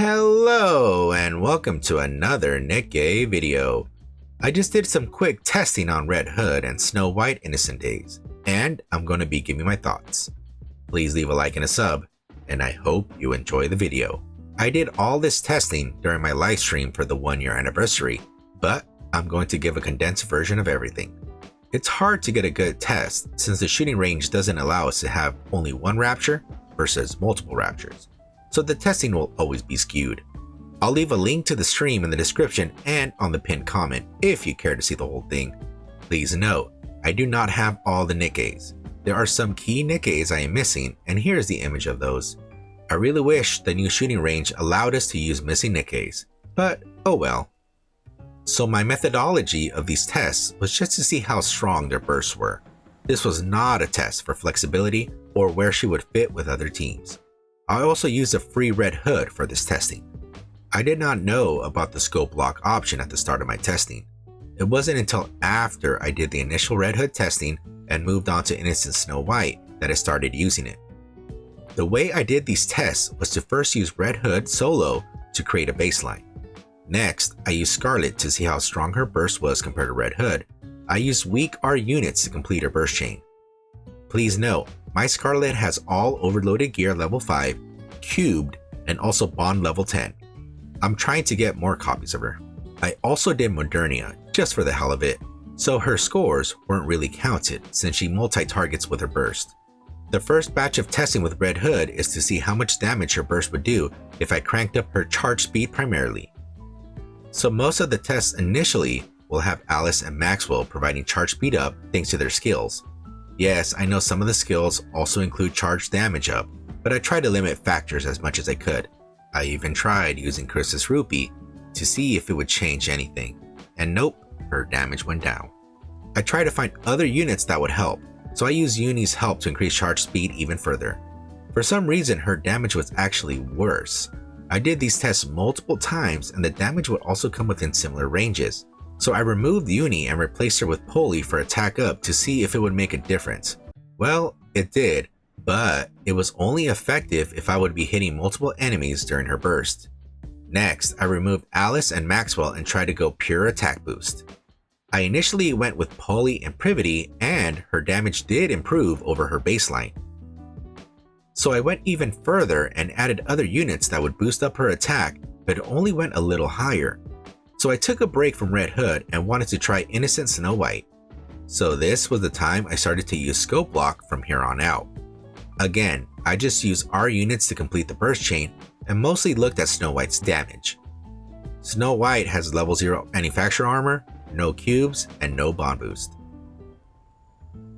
Hello and welcome to another Nikke video. I just did some quick testing on Red Hood and Snow White Innocent Days, and I'm going to be giving my thoughts. Please leave a like and a sub, and I hope you enjoy the video. I did all this testing during my live stream for the 1-year anniversary, but I'm going to give a condensed version of everything. It's hard to get a good test since the shooting range doesn't allow us to have only one rapture versus multiple raptures, so the testing will always be skewed. I'll leave a link to the stream in the description and on the pinned comment if you care to see the whole thing. Please note, I do not have all the Nikkes. There are some key Nikkes I am missing, and here's the image of those. I really wish the new shooting range allowed us to use missing Nikkes, but oh well. So my methodology of these tests was just to see how strong their bursts were. This was not a test for flexibility or where she would fit with other teams. I also used a free Red Hood for this testing. I did not know about the scope lock option at the start of my testing. It wasn't until after I did the initial Red Hood testing and moved on to Innocent Snow White that I started using it. The way I did these tests was to first use Red Hood solo to create a baseline. Next, I used Scarlet to see how strong her burst was compared to Red Hood. I used weak R units to complete her burst chain. Please note, my Scarlet has all overloaded gear level 5, cubed, and also bond level 10. I'm trying to get more copies of her. I also did Modernia, just for the hell of it, so her scores weren't really counted since she multi-targets with her burst. The first batch of testing with Red Hood is to see how much damage her burst would do if I cranked up her charge speed primarily. So most of the tests initially will have Alice and Maxwell providing charge speed up thanks to their skills. Yes, I know some of the skills also include charge damage up, but I tried to limit factors as much as I could. I even tried using Chris's Rupee to see if it would change anything, and nope, her damage went down. I tried to find other units that would help, so I used Uni's help to increase charge speed even further. For some reason, her damage was actually worse. I did these tests multiple times and the damage would also come within similar ranges. So I removed Uni and replaced her with Polly for attack up to see if it would make a difference. Well, it did, but it was only effective if I would be hitting multiple enemies during her burst. Next, I removed Alice and Maxwell and tried to go pure attack boost. I initially went with Polly and Privity and her damage did improve over her baseline. So I went even further and added other units that would boost up her attack, but it only went a little higher. So I took a break from Red Hood and wanted to try Innocent Snow White. So this was the time I started to use scope lock from here on out. Again, I just used R units to complete the burst chain and mostly looked at Snow White's damage. Snow White has level 0 manufacturer armor, no cubes, and no bond boost.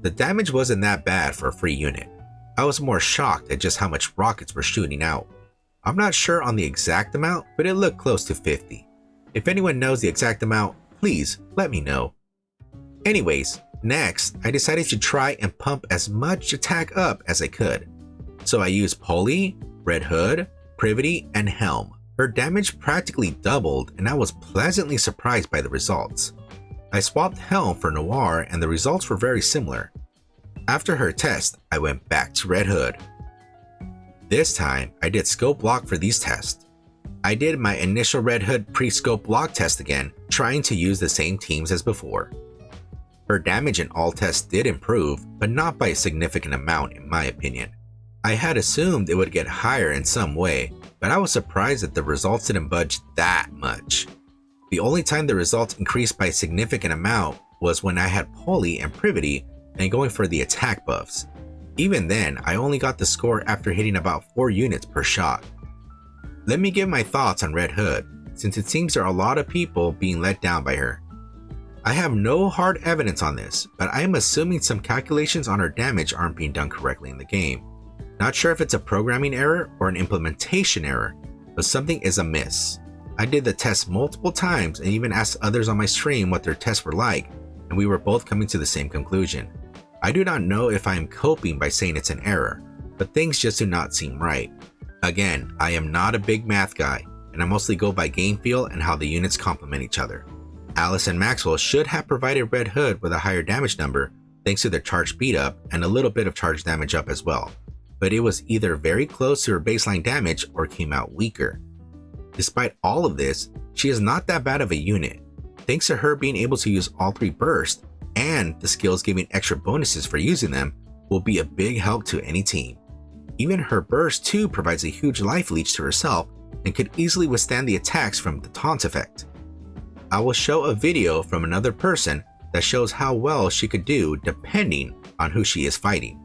The damage wasn't that bad for a free unit. I was more shocked at just how much rockets were shooting out. I'm not sure on the exact amount, but it looked close to 50. If anyone knows the exact amount, please let me know. Anyways, next, I decided to try and pump as much attack up as I could. So I used Polly, Red Hood, Privity, and Helm. Her damage practically doubled and I was pleasantly surprised by the results. I swapped Helm for Noir and the results were very similar. After her test, I went back to Red Hood. This time, I did scope lock for these tests. I did my initial Red Hood pre-scope lock test again, trying to use the same teams as before. Her damage in all tests did improve, but not by a significant amount in my opinion. I had assumed it would get higher in some way, but I was surprised that the results didn't budge that much. The only time the results increased by a significant amount was when I had Polly and Privity and going for the attack buffs. Even then, I only got the score after hitting about 4 units per shot. Let me give my thoughts on Red Hood, since it seems there are a lot of people being let down by her. I have no hard evidence on this, but I am assuming some calculations on her damage aren't being done correctly in the game. Not sure if it's a programming error or an implementation error, but something is amiss. I did the test multiple times and even asked others on my stream what their tests were like, and we were both coming to the same conclusion. I do not know if I am coping by saying it's an error, but things just do not seem right. Again, I am not a big math guy, and I mostly go by game feel and how the units complement each other. Alice and Maxwell should have provided Red Hood with a higher damage number thanks to their charge speed up and a little bit of charge damage up as well, but it was either very close to her baseline damage or came out weaker. Despite all of this, she is not that bad of a unit. Thanks to her being able to use all 3 bursts, and the skills giving extra bonuses for using them, will be a big help to any team. Even her burst too provides a huge life leech to herself and could easily withstand the attacks from the taunt effect. I will show a video from another person that shows how well she could do depending on who she is fighting.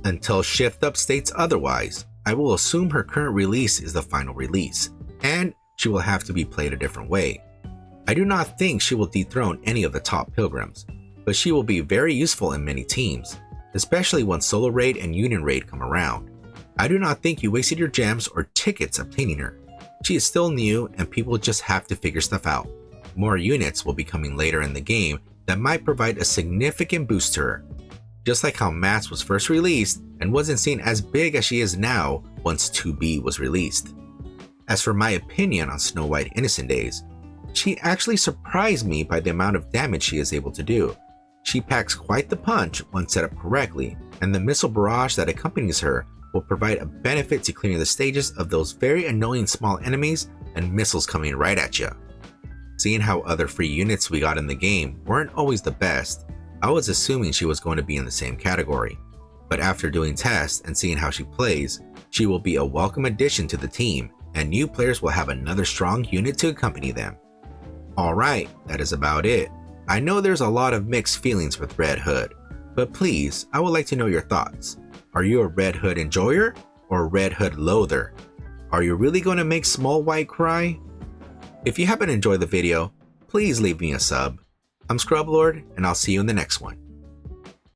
Until shiftup states otherwise, I will assume her current release is the final release, and she will have to be played a different way. I do not think she will dethrone any of the top pilgrims, but she will be very useful in many teams, especially when solo raid and union raid come around. I do not think you wasted your gems or tickets obtaining her. She is still new and people just have to figure stuff out. More units will be coming later in the game that might provide a significant boost to her. Just like how Mats was first released and wasn't seen as big as she is now once 2B was released. As for my opinion on Snow White Innocent Days, she actually surprised me by the amount of damage she is able to do. She packs quite the punch when set up correctly, and the missile barrage that accompanies her will provide a benefit to clearing the stages of those very annoying small enemies and missiles coming right at you. Seeing how other free units we got in the game weren't always the best, I was assuming she was going to be in the same category. But after doing tests and seeing how she plays, she will be a welcome addition to the team, and new players will have another strong unit to accompany them. Alright, that is about it. I know there's a lot of mixed feelings with Red Hood, but please, I would like to know your thoughts. Are you a Red Hood enjoyer or a Red Hood loather? Are you really going to make Small White cry? If you happen to enjoy the video, please leave me a sub. I'm Scrublord, and I'll see you in the next one.